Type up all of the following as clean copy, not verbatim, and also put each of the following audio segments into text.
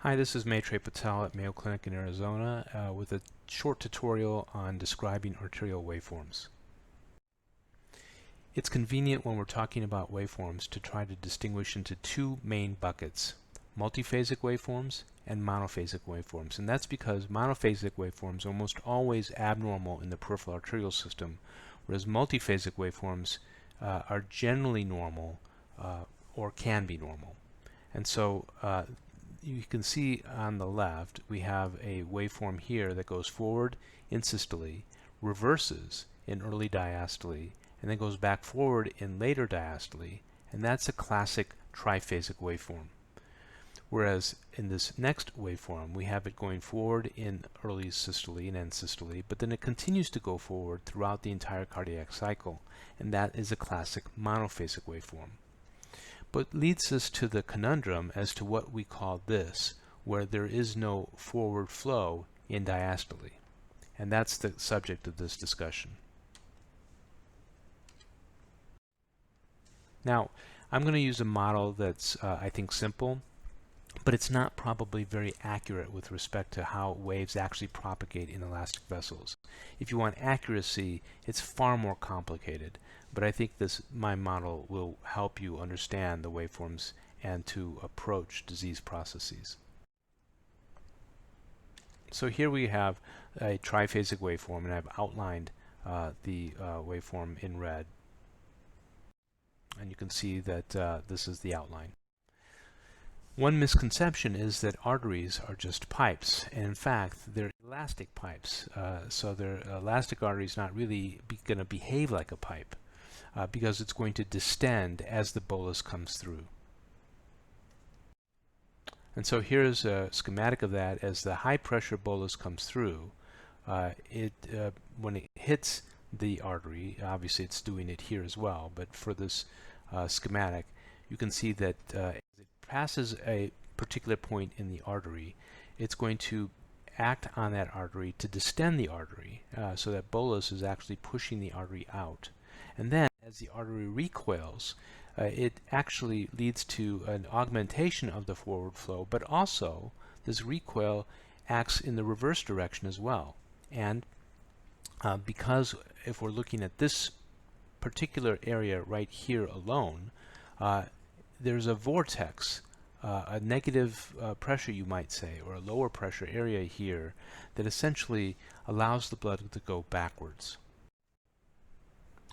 Hi, this is Maitray Patel at Mayo Clinic in Arizona with a short tutorial on describing arterial waveforms. It's convenient when we're talking about waveforms to try to distinguish into two main buckets, multiphasic waveforms and monophasic waveforms. And that's because monophasic waveforms are almost always abnormal in the peripheral arterial system, whereas multiphasic waveforms are generally normal or can be normal. And so you can see on the left we have a waveform here that goes forward in systole, reverses in early diastole, and then goes back forward in later diastole, and that's a classic triphasic waveform. Whereas in this next waveform we have it going forward in early systole and end systole, but then it continues to go forward throughout the entire cardiac cycle, and that is a classic monophasic waveform. But leads us to the conundrum as to what we call this, where there is no forward flow in diastole. And that's the subject of this discussion. Now, I'm going to use a model that's, I think, simple, but it's not probably very accurate with respect to how waves actually propagate in elastic vessels. If you want accuracy, it's far more complicated. But I think my model will help you understand the waveforms and to approach disease processes. So here we have a triphasic waveform, and I've outlined the waveform in red. And you can see that this is the outline. One misconception is that arteries are just pipes, and in fact they're elastic pipes. So their elastic artery is not really going to behave like a pipe. Because it's going to distend as the bolus comes through. And so here's a schematic of that. As the high pressure bolus comes through, when it hits the artery, obviously it's doing it here as well, but for this schematic you can see that as it passes a particular point in the artery, it's going to act on that artery to distend the artery, so that bolus is actually pushing the artery out. And then as the artery recoils, it actually leads to an augmentation of the forward flow, but also this recoil acts in the reverse direction as well. And because if we're looking at this particular area right here alone, there's a vortex, a negative pressure you might say, or a lower pressure area here that essentially allows the blood to go backwards.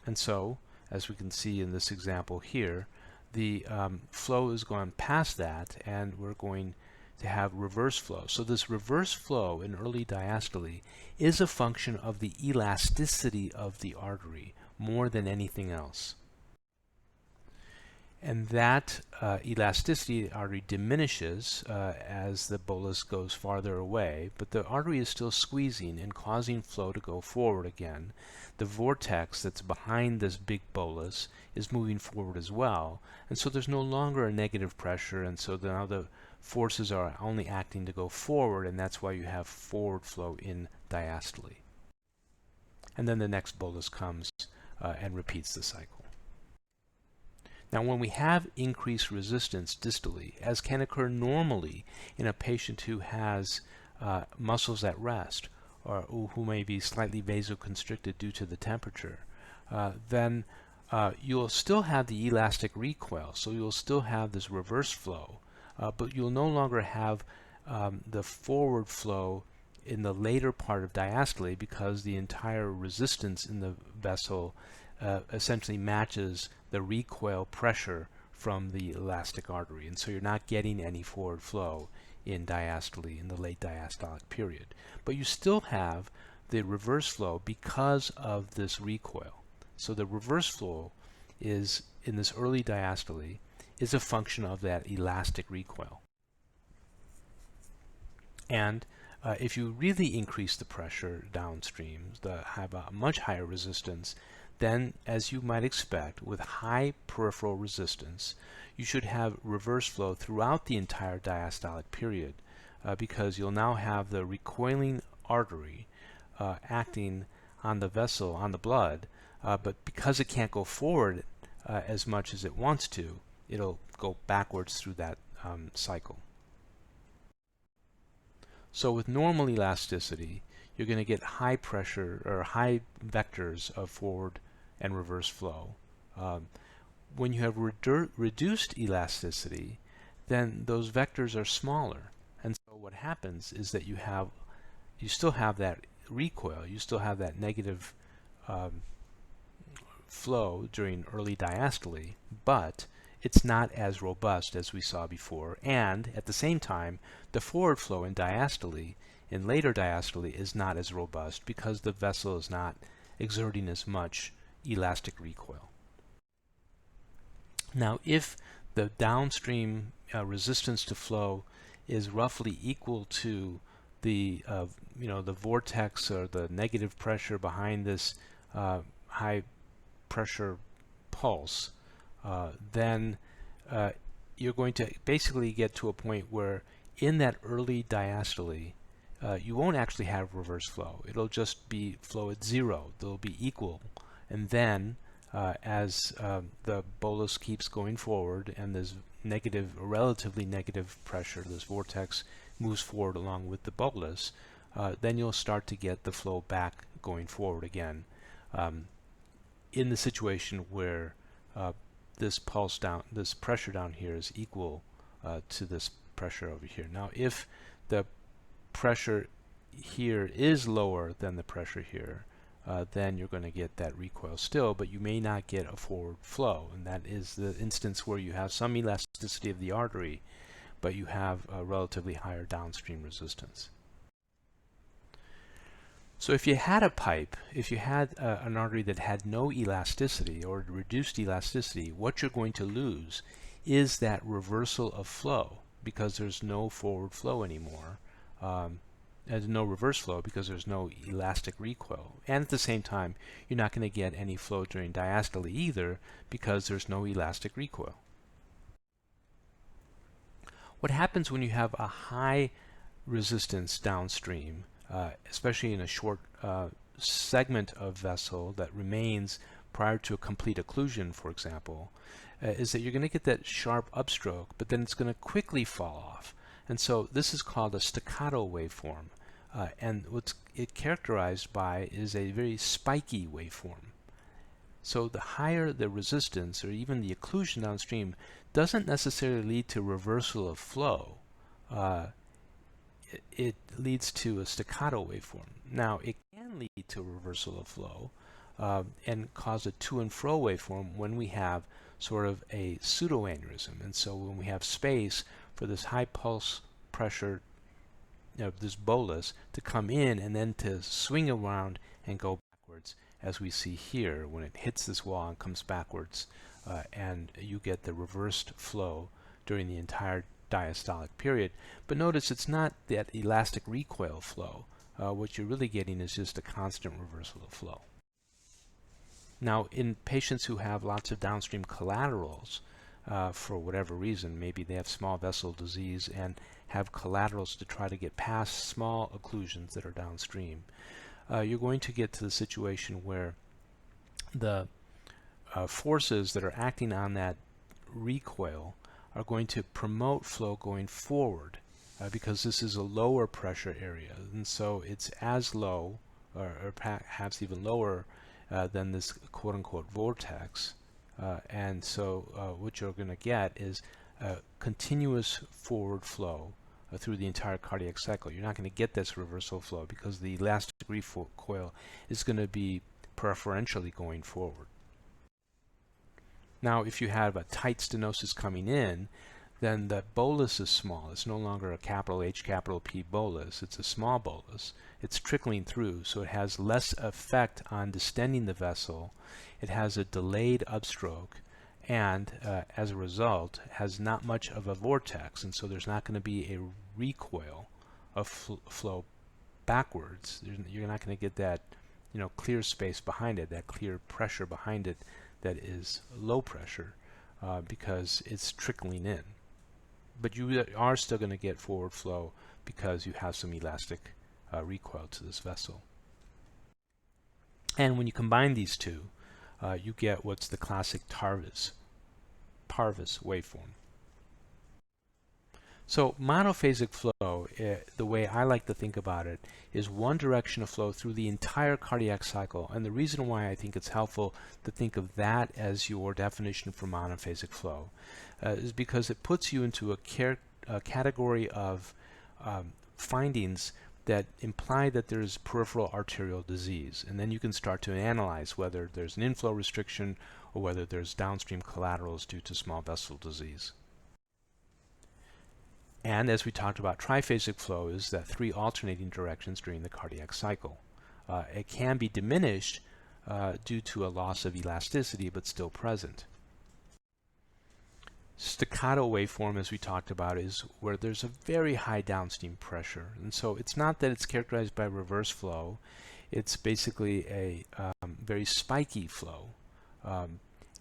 And so, as we can see in this example here, the flow is going past that, and we're going to have reverse flow. So this reverse flow in early diastole is a function of the elasticity of the artery more than anything else. And that elasticity of the artery diminishes as the bolus goes farther away, but the artery is still squeezing and causing flow to go forward again. The vortex that's behind this big bolus is moving forward as well, and so there's no longer a negative pressure, and so now the forces are only acting to go forward, and that's why you have forward flow in diastole. And then the next bolus comes and repeats the cycle. Now, when we have increased resistance distally, as can occur normally in a patient who has muscles at rest, or who may be slightly vasoconstricted due to the temperature, then you'll still have the elastic recoil, so you'll still have this reverse flow, but you'll no longer have the forward flow in the later part of diastole, because the entire resistance in the vessel essentially matches the recoil pressure from the elastic artery, and so you're not getting any forward flow in diastole in the late diastolic period. But you still have the reverse flow because of this recoil. So the reverse flow is in this early diastole is a function of that elastic recoil. And if you really increase the pressure downstream, have a much higher resistance, then, as you might expect, with high peripheral resistance, you should have reverse flow throughout the entire diastolic period, because you'll now have the recoiling artery acting on the vessel, on the blood, but because it can't go forward as much as it wants to, it'll go backwards through that cycle. So with normal elasticity, you're going to get high pressure or high vectors of forward and reverse flow. When you have reduced elasticity, then those vectors are smaller. And so what happens is that you still have that recoil, you still have that negative flow during early diastole, but it's not as robust as we saw before, and at the same time, the forward flow in diastole, in later diastole, is not as robust because the vessel is not exerting as much elastic recoil. Now, if the downstream resistance to flow is roughly equal to the the vortex or the negative pressure behind this high pressure pulse, then you're going to basically get to a point where in that early diastole you won't actually have reverse flow. It'll just be flow at zero. They'll be equal, and then as the bolus keeps going forward and this relatively negative pressure, this vortex moves forward along with the bolus, then you'll start to get the flow back going forward again. In the situation where this pressure down here is equal to this pressure over here. Now, if the pressure here is lower than the pressure here, then you're going to get that recoil still, but you may not get a forward flow, and that is the instance where you have some elasticity of the artery, but you have a relatively higher downstream resistance. So if you had a pipe, if you had an artery that had no elasticity or reduced elasticity, what you're going to lose is that reversal of flow because there's no forward flow anymore. There's no reverse flow because there's no elastic recoil. And at the same time, you're not going to get any flow during diastole either because there's no elastic recoil. What happens when you have a high resistance downstream, especially in a short segment of vessel that remains prior to a complete occlusion, for example, is that you're going to get that sharp upstroke, but then it's going to quickly fall off. And so this is called a staccato waveform. And what's it characterized by is a very spiky waveform. So the higher the resistance or even the occlusion downstream doesn't necessarily lead to reversal of flow. It leads to a staccato waveform. Now, it can lead to a reversal of flow and cause a to and fro waveform when we have sort of a pseudoaneurysm. And so when we have space for this high pulse pressure, this bolus, to come in and then to swing around and go backwards, as we see here when it hits this wall and comes backwards, and you get the reversed flow during the entire diastolic period. But notice it's not that elastic recoil flow. What you're really getting is just a constant reversal of flow. Now, in patients who have lots of downstream collaterals, for whatever reason, maybe they have small vessel disease and have collaterals to try to get past small occlusions that are downstream, you're going to get to the situation where the forces that are acting on that recoil are going to promote flow going forward because this is a lower pressure area, and so it's as low or perhaps even lower than this quote-unquote vortex, and so what you're going to get is a continuous forward flow through the entire cardiac cycle. You're not going to get this reversal flow because the elastic recoil is going to be preferentially going forward. Now, if you have a tight stenosis coming in, then the bolus is small. It's no longer a capital H, capital P bolus. It's a small bolus. It's trickling through, so it has less effect on distending the vessel. It has a delayed upstroke, and as a result, has not much of a vortex, and so there's not going to be a recoil of flow backwards. You're not going to get that, clear space behind it, that clear pressure behind it that is low pressure because it's trickling in. But you are still going to get forward flow because you have some elastic recoil to this vessel. And when you combine these two, you get what's the classic Parvis waveform. So monophasic flow, the way I like to think about it, is one direction of flow through the entire cardiac cycle. And the reason why I think it's helpful to think of that as your definition for monophasic flow is because it puts you into a category of findings that imply that there's peripheral arterial disease. And then you can start to analyze whether there's an inflow restriction or whether there's downstream collaterals due to small vessel disease. And as we talked about, triphasic flow is that three alternating directions during the cardiac cycle. It can be diminished due to a loss of elasticity, but still present. Staccato waveform, as we talked about, is where there's a very high downstream pressure. And so it's not that it's characterized by reverse flow. It's basically a very spiky flow.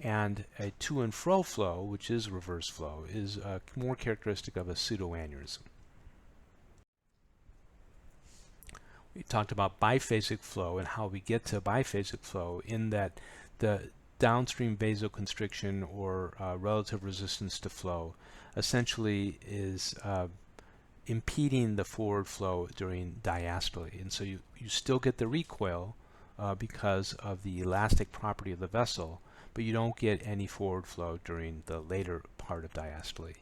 And a to and fro flow, which is reverse flow, is more characteristic of a pseudoaneurysm. We talked about biphasic flow and how we get to biphasic flow in that the downstream vasoconstriction or relative resistance to flow essentially is impeding the forward flow during diastole. And so you still get the recoil because of the elastic property of the vessel, but you don't get any forward flow during the later part of diastole.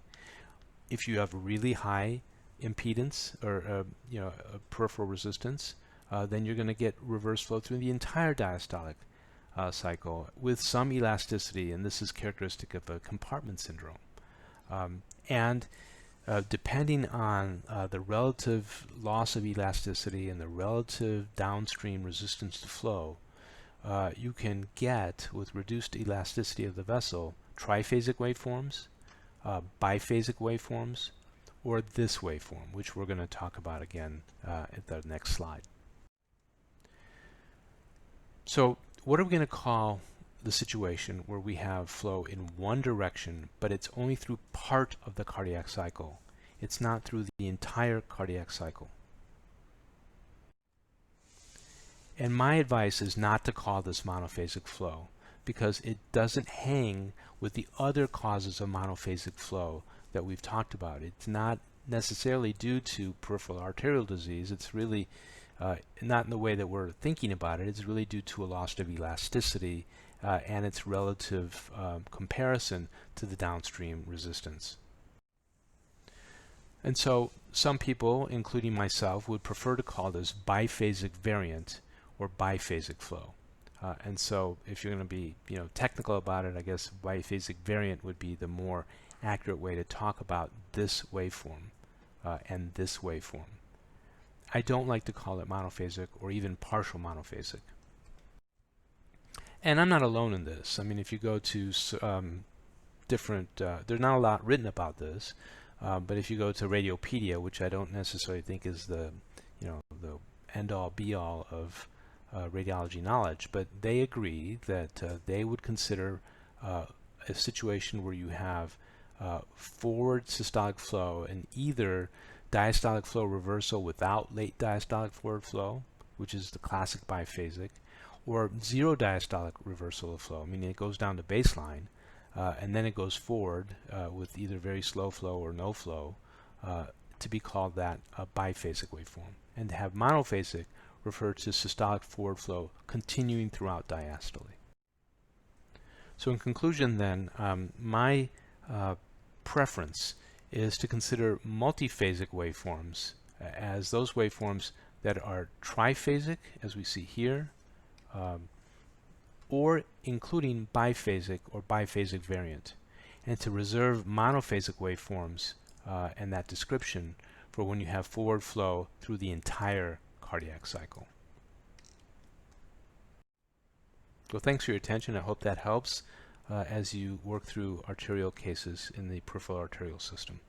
If you have really high impedance or peripheral resistance, then you're going to get reverse flow through the entire diastolic cycle with some elasticity, and this is characteristic of a compartment syndrome. Depending on the relative loss of elasticity and the relative downstream resistance to flow, you can get, with reduced elasticity of the vessel, triphasic waveforms, biphasic waveforms, or this waveform, which we're going to talk about again at the next slide. So what are we going to call the situation where we have flow in one direction, but it's only through part of the cardiac cycle? It's not through the entire cardiac cycle. And my advice is not to call this monophasic flow, because it doesn't hang with the other causes of monophasic flow that we've talked about. It's not necessarily due to peripheral arterial disease. It's really not in the way that we're thinking about it. It's really due to a loss of elasticity and its relative comparison to the downstream resistance. And so some people, including myself, would prefer to call this biphasic variant or biphasic flow. And so if you're going to be technical about it, I guess biphasic variant would be the more accurate way to talk about this waveform and this waveform. I don't like to call it monophasic or even partial monophasic. And I'm not alone in this. I mean, if you go to different, there's not a lot written about this, but if you go to Radiopedia, which I don't necessarily think is the the end-all be-all of radiology knowledge, but they agree that they would consider a situation where you have forward systolic flow and either diastolic flow reversal without late diastolic forward flow, which is the classic biphasic, or zero diastolic reversal of flow, meaning it goes down to baseline and then it goes forward with either very slow flow or no flow, to be called that a biphasic waveform. And to have monophasic refer to systolic forward flow continuing throughout diastole. So in conclusion then, my preference is to consider multiphasic waveforms as those waveforms that are triphasic, as we see here, or including biphasic or biphasic variant, and to reserve monophasic waveforms and that description for when you have forward flow through the entire cardiac cycle. Well, thanks for your attention. I hope that helps as you work through arterial cases in the peripheral arterial system.